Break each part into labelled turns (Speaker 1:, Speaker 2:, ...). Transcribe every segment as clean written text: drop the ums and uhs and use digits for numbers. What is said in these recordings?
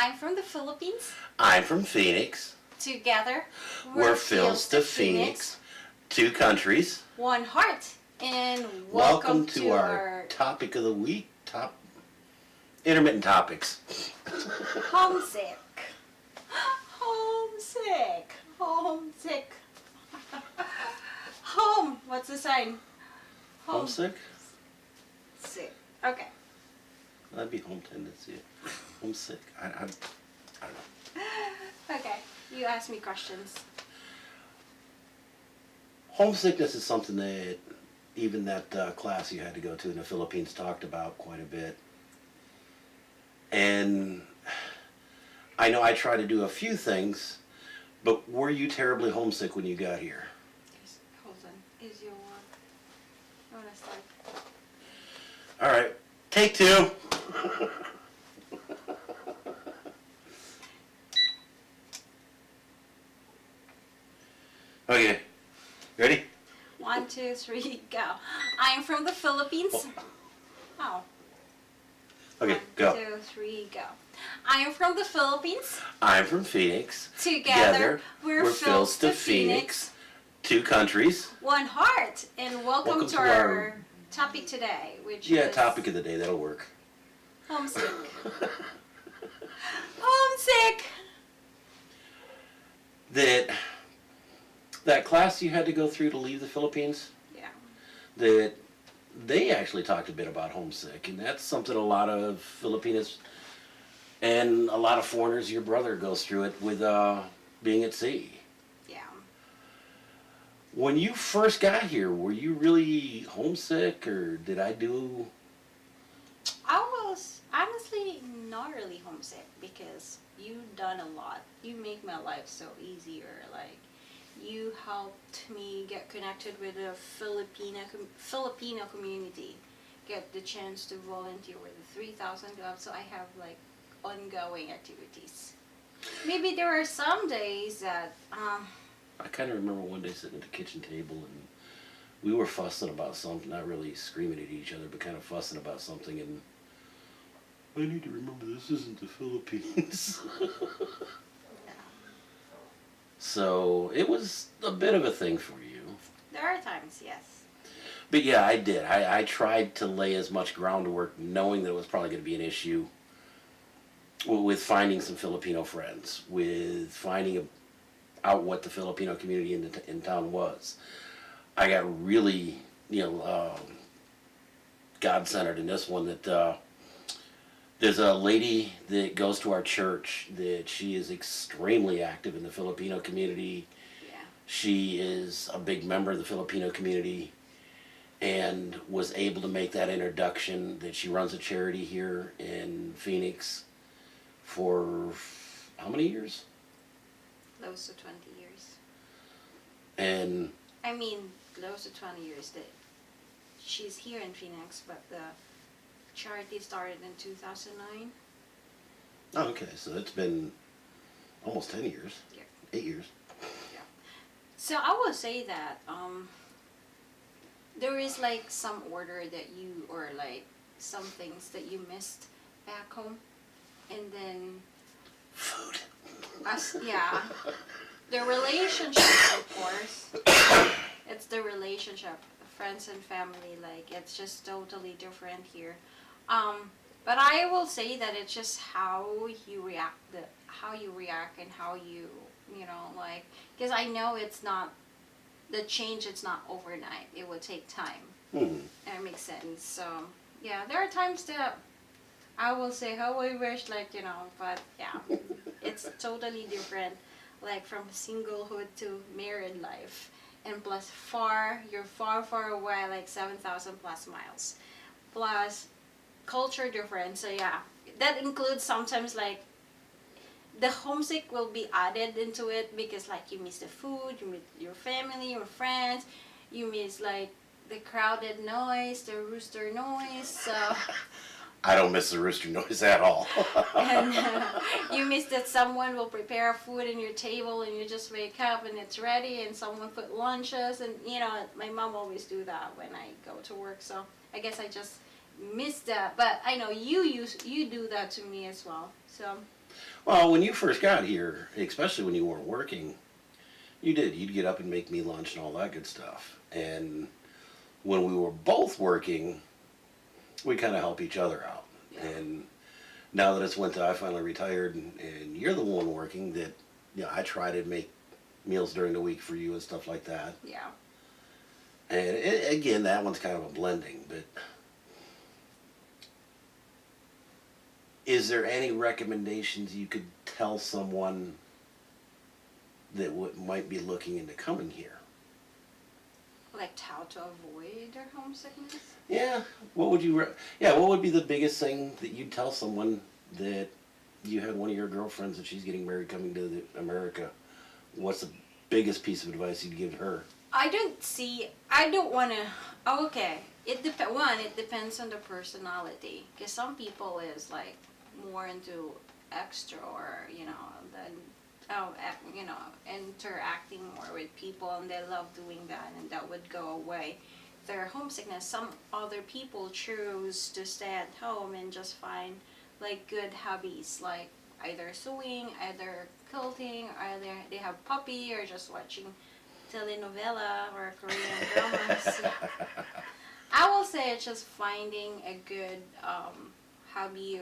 Speaker 1: I'm from the Philippines.
Speaker 2: I'm from Phoenix.
Speaker 1: Together,
Speaker 2: We're Phil's to Phoenix. Two countries.
Speaker 1: One heart. And
Speaker 2: Welcome to our topic of the week. Intermittent topics.
Speaker 1: homesick. Homesick. Homesick. Home. What's the sign?
Speaker 2: Homesick?
Speaker 1: Sick. Okay.
Speaker 2: That'd be home tendency. Homesick. I don't know.
Speaker 1: Okay. You ask me questions.
Speaker 2: Homesickness is something that even that class you had to go to in the Philippines talked about quite a bit. And I know I try to do a few things, but were you terribly homesick when you got here?
Speaker 1: Hold on. Is your one? You want to start?
Speaker 2: All right, take two. Okay, ready?
Speaker 1: 1, 2, 3, go. I'm from the Philippines. Oh.
Speaker 2: Okay, go.
Speaker 1: 1, 2, 3, go. I'm from the Philippines.
Speaker 2: I'm from Phoenix.
Speaker 1: Together, we're Phil's to Phoenix.
Speaker 2: Two countries.
Speaker 1: One heart. And welcome to our topic today, which is...
Speaker 2: topic of the day, that'll work.
Speaker 1: Homesick. Homesick!
Speaker 2: That class you had to go through to leave the Philippines,
Speaker 1: Yeah.
Speaker 2: that they actually talked a bit about homesick, and that's something a lot of Filipinos and a lot of foreigners, your brother goes through it with being at sea.
Speaker 1: Yeah.
Speaker 2: When you first got here, were you really homesick, or did I do...
Speaker 1: I was honestly not really homesick because you've done a lot. You make my life so easier. Like, you helped me get connected with the Filipino community, get the chance to volunteer with the 3,000 Club, so I have like ongoing activities. Maybe there are some days that
Speaker 2: I kind of remember one day sitting at the kitchen table and we were fussing about something, not really screaming at each other, but kind of fussing about something, and I need to remember this isn't the Philippines. So it was a bit of a thing for you.
Speaker 1: there are times, yes.
Speaker 2: But yeah, I did. I tried to lay as much groundwork knowing that it was probably going to be an issue with finding some Filipino friends, with finding out what the Filipino community in town was. I got really, God-centered in this one that there's a lady that goes to our church that she is extremely active in the Filipino community.
Speaker 1: Yeah.
Speaker 2: She is a big member of the Filipino community and was able to make that introduction that she runs a charity here in Phoenix for how many years?
Speaker 1: Close to 20 years.
Speaker 2: And
Speaker 1: I mean, close to 20 years that she's here in Phoenix, but the charity started in 2009.
Speaker 2: oh, okay, so it's been almost 10 years.
Speaker 1: Yeah.
Speaker 2: 8 years.
Speaker 1: Yeah. So I will say that there is like some order that you, or like some things that you missed back home, and then
Speaker 2: Food.
Speaker 1: yeah, the relationship, of course. It's the relationship, friends and family. Like, it's just totally different here. But I will say that it's just how you react, and how you like, because I know it's not the change. It's not overnight. It will take time. That makes sense. So yeah, there are times that I will say how I wish, but yeah, it's totally different, like from singlehood to married life, and plus you're far away, like 7,000 plus miles, plus culture difference. So yeah, that includes sometimes like the homesick will be added into it, because like you miss the food, you miss your family, your friends, you miss like the crowded noise, the rooster noise. So
Speaker 2: I don't miss the rooster noise at all.
Speaker 1: and you miss that someone will prepare food in your table and you just wake up and it's ready, and someone put lunches, and my mom always do that when I go to work. So I guess I just miss that, but I know you do that to me as well. So
Speaker 2: Well, when you first got here, especially when you weren't working, you did. You'd get up and make me lunch and all that good stuff. And when we were both working, we kind of help each other out.
Speaker 1: Yeah.
Speaker 2: And now that it's winter, I finally retired, and you're the one working. That I try to make meals during the week for you and stuff like that.
Speaker 1: Yeah.
Speaker 2: And again, that one's kind of a blending. But is there any recommendations you could tell someone that might be looking into coming here?
Speaker 1: Like how to avoid their homesickness?
Speaker 2: Yeah. What would you? What would be the biggest thing that you'd tell someone that you had one of your girlfriends that she's getting married coming to America? What's the biggest piece of advice you'd give her?
Speaker 1: I don't want to. Okay, it depends on the personality. Because some people is like more into extra, or than interacting more with people, and they love doing that, and that would go away. Their homesickness. Some other people choose to stay at home and just find like good hobbies, like either sewing, either quilting, either they have puppy, or just watching telenovela or Korean dramas. I will say it's just finding a good hobby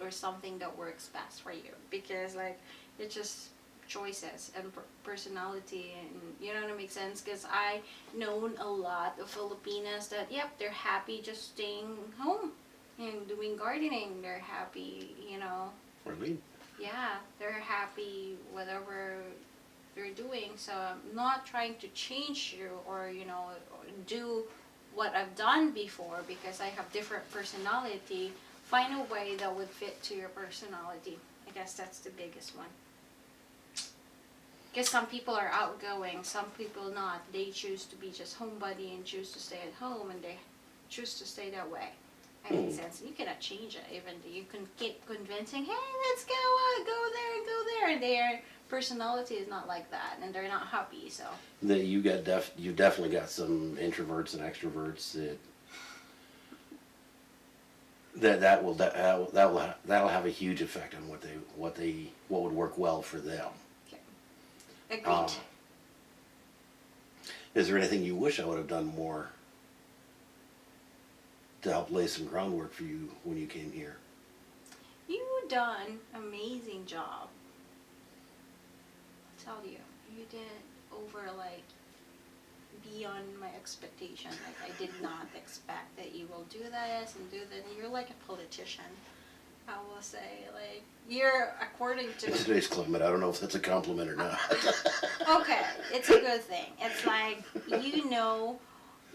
Speaker 1: or something that works best for you, because like it's just choices and personality, and what makes sense. Because I known a lot of Filipinas that they're happy just staying home and doing gardening. They're happy,
Speaker 2: Really?
Speaker 1: yeah, they're happy whatever they're doing. So I'm not trying to change you or do what I've done before, because I have different personality. Find a way that would fit to your personality. I guess that's the biggest one. Because some people are outgoing, some people not. They choose to be just homebody and choose to stay at home, and they choose to stay that way. That makes sense. You cannot change it. Even you can keep convincing, hey, let's go there, and their personality is not like that, and they're not happy. So
Speaker 2: That you definitely got some introverts and extroverts that'll have a huge effect on what would work well for them.
Speaker 1: agreed.
Speaker 2: Is there anything you wish I would have done more to help lay some groundwork for you when you came here?
Speaker 1: You done amazing job. I tell you, you did over like beyond my expectation. Like I did not expect that you will do this and do that. You're like a politician. I will say, like, you're according to
Speaker 2: In today's climate, I don't know if that's a compliment or not.
Speaker 1: okay, it's a good thing. It's like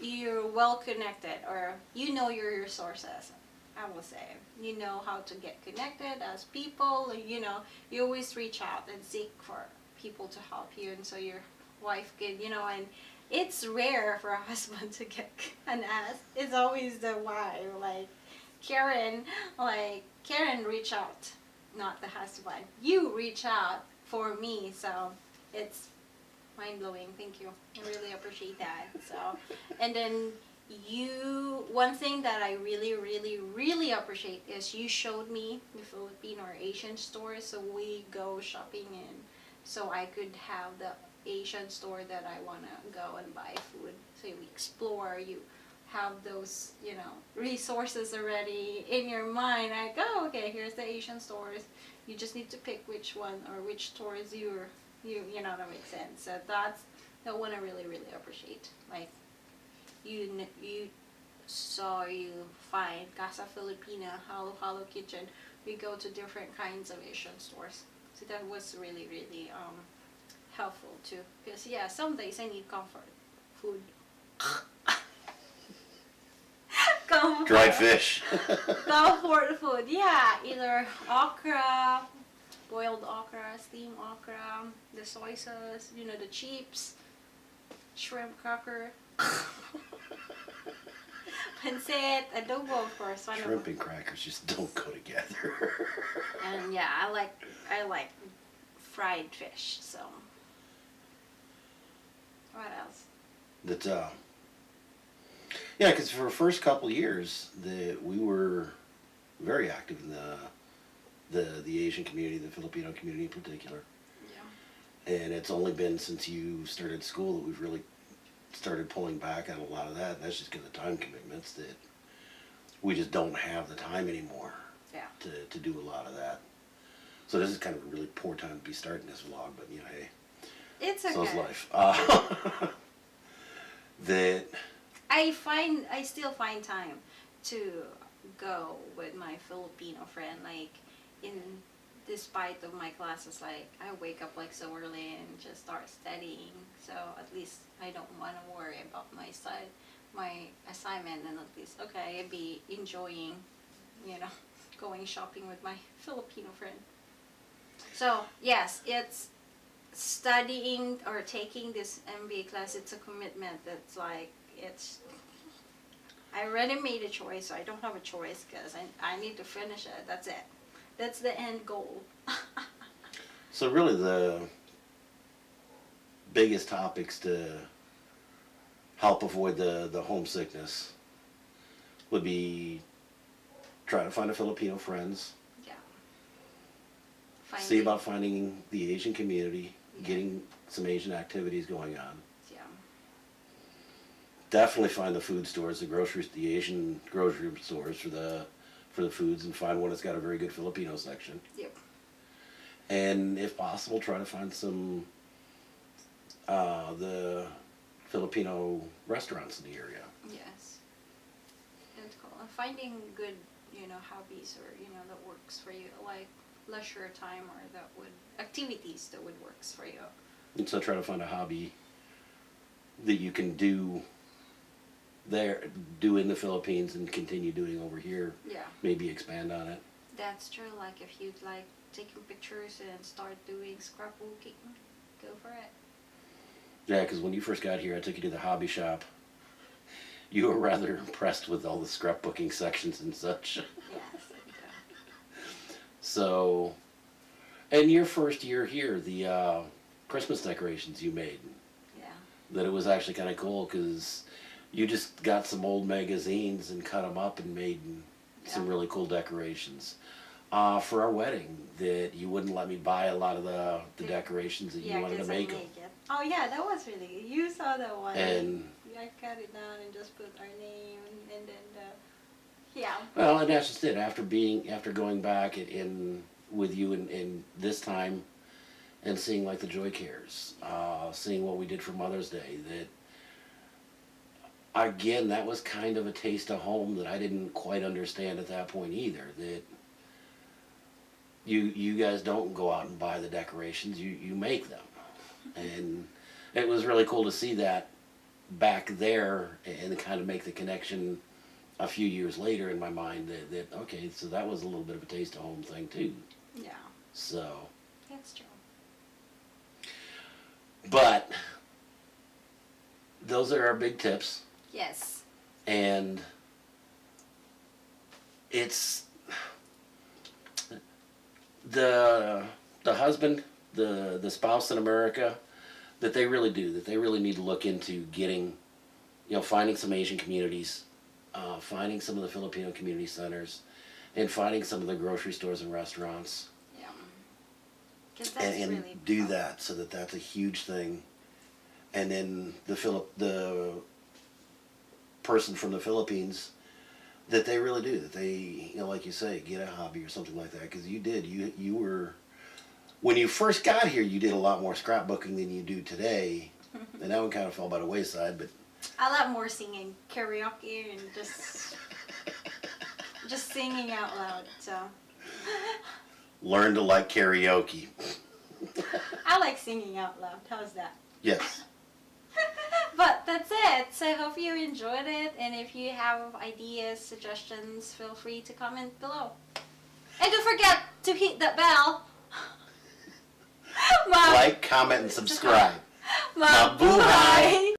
Speaker 1: you're well connected, or your resources. I will say, how to get connected as people. You always reach out and seek for people to help you, and so your wife could, and it's rare for a husband to get an ass. It's always the wife, like Karen reach out, not the husband. You reach out for me, so it's mind-blowing. Thank you. I really appreciate that. So, and then one thing that I really, really, really appreciate is you showed me the Filipino or Asian stores, so we go shopping in, so I could have the Asian store that I want to go and buy food. So we explore, you have those, resources already in your mind. Like, oh, okay, here's the Asian stores. You just need to pick which one or which stores you that makes sense. So that's the one I really, really appreciate. Like, you find Casa Filipina, Hello Kitchen. We go to different kinds of Asian stores. So that was really, really helpful too. Because some days I need comfort food. Comfort.
Speaker 2: Dried fish.
Speaker 1: Comfort food, either okra, boiled okra, steamed okra, the soy sauce, the chips, shrimp cracker, pancit, adobo, of course.
Speaker 2: Shrimp and crackers just don't go together.
Speaker 1: And I like fried fish. So what else?
Speaker 2: Because for the first couple of years, we were very active in the the Asian community, the Filipino community in particular.
Speaker 1: Yeah.
Speaker 2: And it's only been since you started school that we've really started pulling back on a lot of that. And that's just because of time commitments that we just don't have the time anymore
Speaker 1: Yeah.
Speaker 2: to do a lot of that. So this is kind of a really poor time to be starting this vlog, but you know, hey,
Speaker 1: It's okay.
Speaker 2: so's life. That
Speaker 1: I still find time to go with my Filipino friend, like, despite of my classes, like, I wake up like so early and just start studying, so at least I don't want to worry about my assignment, and at least, okay, I'd be enjoying, going shopping with my Filipino friend. So, yes, it's studying or taking this MBA class, it's a commitment. That's like, I already made a choice, so I don't have a choice because I need to finish it. That's it. That's the end goal.
Speaker 2: so really the biggest topics to help avoid the homesickness would be try to find a Filipino friends.
Speaker 1: Yeah.
Speaker 2: See about finding the Asian community,
Speaker 1: Yeah.
Speaker 2: getting some Asian activities going on.
Speaker 1: Yeah.
Speaker 2: Definitely find the food stores, the Asian grocery stores for the foods, and find one that's got a very good Filipino section.
Speaker 1: Yep.
Speaker 2: And if possible, try to find some the Filipino restaurants in the area.
Speaker 1: Yes. It's cool. And finding good, hobbies or, that works for you, like leisure time or activities that would works for you.
Speaker 2: And so try to find a hobby that you can do in the Philippines and continue doing over here.
Speaker 1: Yeah.
Speaker 2: Maybe expand on it.
Speaker 1: That's true. Like, if you'd like taking pictures and start doing scrapbooking, go for it.
Speaker 2: Yeah, because when you first got here, I took you to the hobby shop. You were rather impressed with all the scrapbooking sections and such.
Speaker 1: Yes.
Speaker 2: So, and your first year here, the Christmas decorations you made,
Speaker 1: Yeah.
Speaker 2: that it was actually kind of cool because you just got some old magazines and cut them up and made some
Speaker 1: Yeah.
Speaker 2: really cool decorations. For our wedding, that you wouldn't let me buy a lot of the decorations that you wanted to
Speaker 1: 'cause I
Speaker 2: make them.
Speaker 1: it. Oh yeah, that was really good. You saw that one.
Speaker 2: And
Speaker 1: I cut it down and just put our name and then yeah.
Speaker 2: well, and that's just it. After going back with you in this time, and seeing like the Joy Cares, seeing what we did for Mother's Day, that again, that was kind of a taste of home that I didn't quite understand at that point either. That you guys don't go out and buy the decorations, you make them, and it was really cool to see that back there and kind of make the connection a few years later in my mind that okay, so that was a little bit of a taste of home thing too.
Speaker 1: Yeah.
Speaker 2: So,
Speaker 1: That's true.
Speaker 2: but those are our big tips,
Speaker 1: Yes.
Speaker 2: and it's the husband, the spouse in America, that they really need to look into getting, finding some Asian communities, finding some of the Filipino community centers, and finding some of the grocery stores and restaurants,
Speaker 1: Yeah. 'Cause that's
Speaker 2: and
Speaker 1: really
Speaker 2: do
Speaker 1: fun.
Speaker 2: that, so that's a huge thing. And then the person from the Philippines, that they really do, that they, like you say, get a hobby or something like that, because you were, when you first got here, you did a lot more scrapbooking than you do today, and that one kind of fell by the wayside, but
Speaker 1: I love more singing, karaoke, and just singing out loud. So
Speaker 2: learn to like karaoke.
Speaker 1: I like singing out loud. How's that?
Speaker 2: Yes.
Speaker 1: But that's it. So I hope you enjoyed it, and if you have ideas, suggestions, feel free to comment below. And don't forget to hit that bell.
Speaker 2: Like, comment, and subscribe.
Speaker 1: Mabuhay!